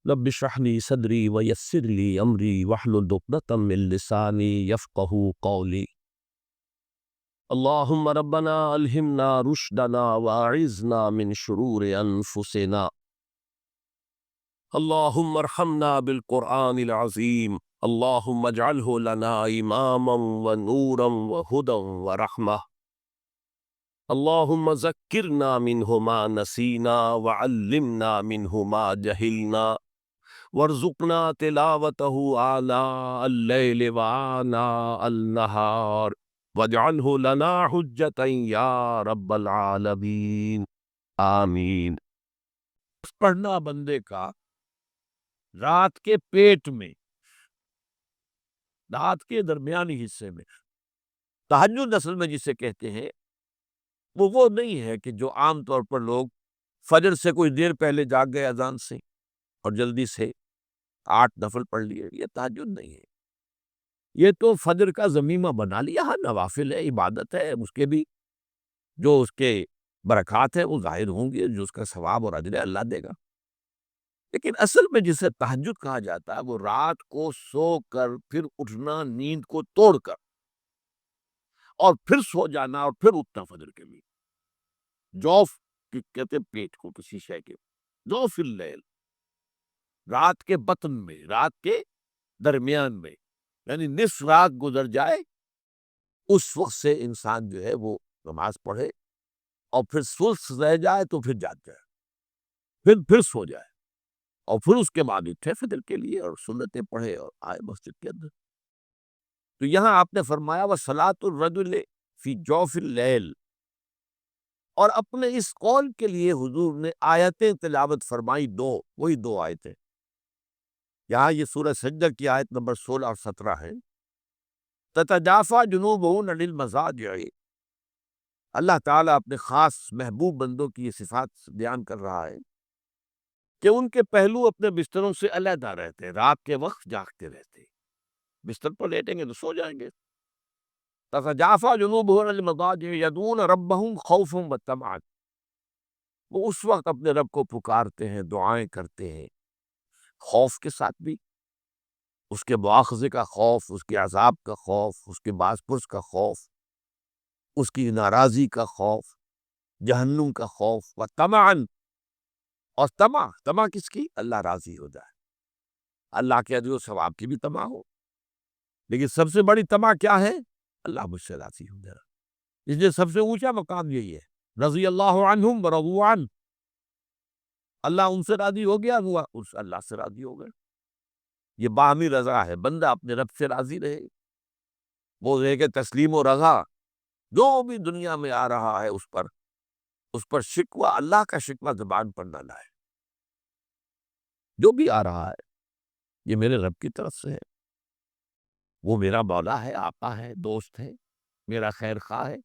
رب اشرح لي صدري ويسر لي امري واحلل عقدة من لساني يفقهوا قولي. اللهم ربنا الهمنا رشدنا واعذنا من شرور انفسنا. اللهم ارحمنا بالقرآن العظيم. اللهم اجعله لنا اماما ونورا وهدى ورحمة. اللهم ذكرنا منه ما نسينا وعلمنا منه ما جهلنا وارزقنا تلاوته آناء الليل وآناء النهار واجعله لنا حجة یا رب العالمین آمین۔ پڑھنا بندے کا رات کے پیٹ میں، رات کے درمیانی حصے میں، تہجد اصل میں جسے کہتے ہیں وہ نہیں ہے کہ جو عام طور پر لوگ فجر سے کوئی دیر پہلے جاگ گئے اذان سے اور جلدی سے 8 نفل پڑھ لیے، یہ تہجد نہیں ہے۔ یہ تو فجر کا ضمیمہ بنا لیا، ہاں نوافل ہے، عبادت ہے، اس کے بھی جو اس کے برکات ہیں وہ ظاہر ہوں گے، جو اس کا ثواب اور اجر اللہ دے گا۔ لیکن اصل میں جسے تہجد کہا جاتا ہے وہ رات کو سو کر پھر اٹھنا، نیند کو توڑ کر، اور پھر سو جانا اور پھر اٹھنا فجر کے لیے۔ جوف کہتے ہیں پیٹ کو، کسی شے کے جوف اللیل، رات کے بطن میں، رات کے درمیان میں، یعنی نصف رات گزر جائے اس وقت سے انسان جو ہے وہ نماز پڑھے، اور پھر ثلث رہ جائے تو پھر جاگ جائے، پھر سو جائے، اور پھر اس کے بعد اٹھے فجر کے لیے اور سنتیں پڑھے اور آئے مسجد کے اندر۔ تو یہاں آپ نے فرمایا وَصَلَاةُ الرَّجُلِ فِي جَوْفِ اللَّيْلِ، اور اپنے اس قول کے لیے حضور نے آیتیں تلاوت فرمائی، وہی 2 آیتیں۔ یہاں یہ سورہ سجدہ کی آیت نمبر 16 اور 17 ہے۔ تتجافی جنوبہم عن المضاجع، اللہ تعالیٰ اپنے خاص محبوب بندوں کی یہ صفات بیان کر رہا ہے کہ ان کے پہلو اپنے بستروں سے علیحدہ رہتے، رات کے وقت جاگتے رہتے، بستر پر لیٹیں گے تو سو جائیں گے۔ تتجافی جنوبہم عن المضاجع یدعون ربہم خوفا وطمعا، وہ اس وقت اپنے رب کو پکارتے ہیں، دعائیں کرتے ہیں، خوف کے ساتھ بھی، اس کے مواخذے کا خوف، اس کے عذاب کا خوف، اس کے باز پرس کا خوف، اس کی ناراضی کا خوف، جہنم کا خوف، و طمعاً، اور طمع کس کی؟ اللہ راضی ہو جائے، اللہ کے اجر و ثواب کی بھی طمع ہو، لیکن سب سے بڑی طمع کیا ہے؟ اللہ مجھ سے راضی ہو جائے۔ اس لیے سب سے اونچا مقام یہی ہے، رضی اللہ عنہم ورضوا عنہ، اللہ ان سے راضی ہو گیا، ہوا اس اللہ سے راضی ہو گئے۔ یہ باہمی رضا ہے، بندہ اپنے رب سے راضی رہے، وہ ہے کہ تسلیم و رضا جو بھی دنیا میں آ رہا ہے اس پر شکوہ، اللہ کا شکوہ زبان پر نہ لائے۔ جو بھی آ رہا ہے یہ میرے رب کی طرف سے ہے، وہ میرا مولا ہے، آقا ہے، دوست ہے، میرا خیر خواہ ہے،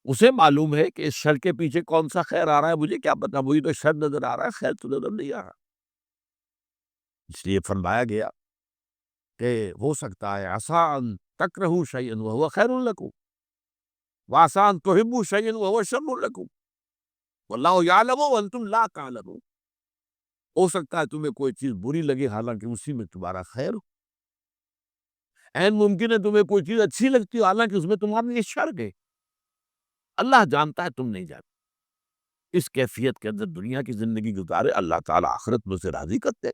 اسے معلوم ہے کہ اس شر کے پیچھے کون سا خیر آ رہا ہے، مجھے کیا پتا، مجھے تو شر نظر آ رہا ہے، خیر تو نظر نہیں آ رہا۔ اس لیے فرمایا گیا کہ ہو سکتا ہے عسیٰ ان تکرہوا شیئا وہو خیر لکم، وعسیٰ ان تحبوا شیئا وہو شر لکم، واللہ یعلم وانتم لا تعلمون۔ ہو سکتا ہے تمہیں کوئی چیز بری لگے حالانکہ اسی میں تمہارا خیر ہو، عین ممکن ہے تمہیں کوئی چیز اچھی لگتی ہو حالانکہ اس میں تمہارے لیے شر ہے۔ اللہ جانتا ہے، تم نہیں جانتے۔ اس کیفیت کے اندر دنیا کی زندگی گزارے، اللہ تعالیٰ آخرت میں اسے راضی کرتے،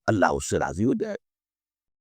اللہ اس سے راضی ہو جائے۔